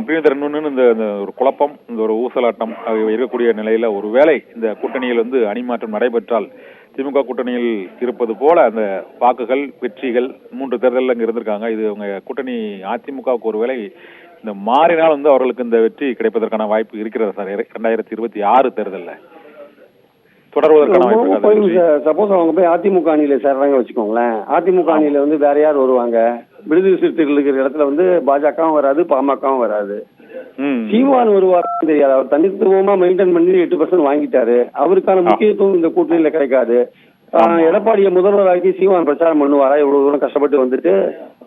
பிரியதர், இன்னொன்னு இந்த ஒரு குழப்பம், இந்த ஒரு ஊசலாட்டம் இருக்கக்கூடிய நிலையில ஒருவேளை இந்த கூட்டணியில் அணிமாற்றம் நடைபெற்றால் திமுக கூட்டணியில் இருப்பது போல அந்த வாக்குகள் வெற்றிகள் 3 தேர்தலில் அங்க இருந்திருக்காங்க. இது அவங்க கூட்டணி அதிமுகவுக்கு ஒருவேளை இந்த மாறினால் அவர்களுக்கு இந்த வெற்றி கிடைப்பதற்கான வாய்ப்பு இருக்கிறதா சார் 2026 தேர்தலில் தொடர்வதற்கான வாய்ப்பு? சப்போஸ் அவங்க போய் அதிமுக அணியில சேர்றாங்க வச்சுக்கோங்களேன், அதிமுக அணியில வேற யார் வருவாங்க? விடுதலை சிறுத்தைகள் இருக்கிற இடத்துல பாஜகவும் வராது, பாமகவும் வராது. சீமான் வருவாருன்னு தெரியாது. அவர் தனித்துவமா மெயின்டைன் பண்ணி 8% வாங்கிட்டாரு. அவருக்கான முக்கியத்துவம் இந்த கூட்டணியில கிடைக்காது. எடப்பாடியை முதல்வராக்கி சீமான் பிரச்சாரம் பண்ணுவாரா? இவ்வளவு தூரம் கஷ்டப்பட்டு வந்துட்டு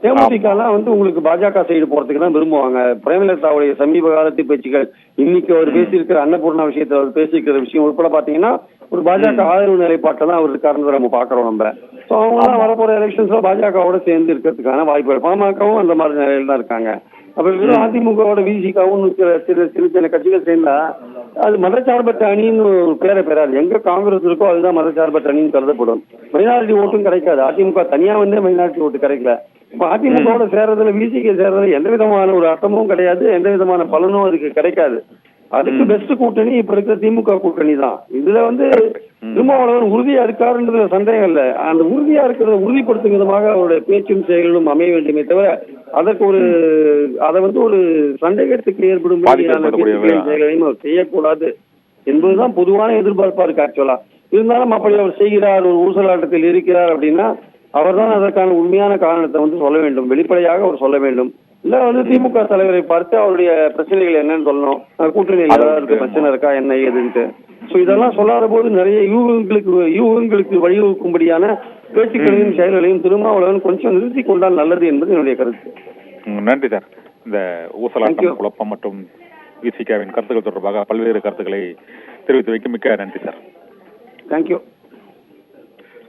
தேமுதிக எல்லாம் உங்களுக்கு பாஜக சைடு போறதுக்கு தான் விரும்புவாங்க. பிரேமலதாவுடைய சமீப காலத்து பேச்சுக்கள், இன்னைக்கு அவர் பேசியிருக்கிற அன்னபூர்ணா விஷயத்துல அவர் பேசியிருக்கிற விஷயம் உட்பட பாத்தீங்கன்னா ஒரு பாஜக ஆதரவு நிலைப்பாட்டை தான் அவர் இருக்காருன்னு நம்ம பாக்குறோம். நம்ம ஸோ அவங்களாம் வரப்போற எலெக்ஷன்ஸ்ல பாஜகவோட சேர்ந்து இருக்கிறதுக்கான வாய்ப்புகள், பாமகவும் அந்த மாதிரி நிலையில தான் இருக்காங்க. அப்ப வெறும் அதிமுகவோட விசிகாவும் சின்ன சின்ன கட்சிகள் சேர்ந்தா அது மதச்சார்பற்ற அணின்னு ஒரு பேரை பெறாது. எங்க காங்கிரஸ் இருக்கோ அதுதான் மதச்சார்பற்ற அணின்னு கருதப்படும். மைனாரிட்டி ஓட்டும் கிடைக்காது. அதிமுக தனியா மைனாரிட்டி ஓட்டு கிடைக்கல. இப்ப அதிமுகவோட சேர்றதுல விசிக சேர்றதுல எந்த விதமான ஒரு அர்த்தமும் கிடையாது, எந்த விதமான பலனும் அதுக்கு கிடைக்காது. அதுக்கு பெஸ்ட் கூட்டணி இப்ப இருக்கிற திமுக கூட்டணி தான். இதுல திருமாவளவன் உறுதியா இருக்காருன்றதுல சந்தேகம் இல்லை. அந்த உறுதியா இருக்கிறத உறுதிப்படுத்தும் விதமாக அவருடைய பேச்சும் செயல்களும் அமைய வேண்டுமே தவிர அதற்கு அதை ஒரு சந்தேகத்துக்கு ஏற்படும் செயல்களையும் அவர் செய்யக்கூடாது என்பதுதான் பொதுவான எதிர்பார்ப்பா இருக்கு. ஆக்சுவலா இருந்தாலும் அப்படி அவர் செய்கிறார், ஒரு ஊசலாட்டத்தில் இருக்கிறார் அப்படின்னா அவர் தான் அதற்கான உண்மையான காரணத்தை சொல்ல வேண்டும், வெளிப்படையாக அவர் சொல்ல வேண்டும். இல்ல திமுக தலைவரை பார்த்து அவருடைய பிரச்சனைகள் என்னன்னு சொல்லணும், கூட்டணியில் ஏதாவது பிரச்சனை இருக்கா என்ன ஏதுன்ட்டு. சோ இதெல்லாம் சொல்லாத போது நிறைய யூகங்களுக்கு வழிவகுக்கும்படியான பேச்சுக்களையும் செயல்களையும் திருமாவளவன் கொஞ்சம் நிறுத்தி கொண்டால் நல்லது என்பது என்னுடைய கருத்து. நன்றி சார். இந்த ஊசலாட்டம், குழப்பம் மற்றும் விசிகாவின் கருத்துக்கள் தொடர்பாக பல்வேறு கருத்துக்களை தெரிவித்து வைக்க மிக்க நன்றி சார். தேங்க்யூ.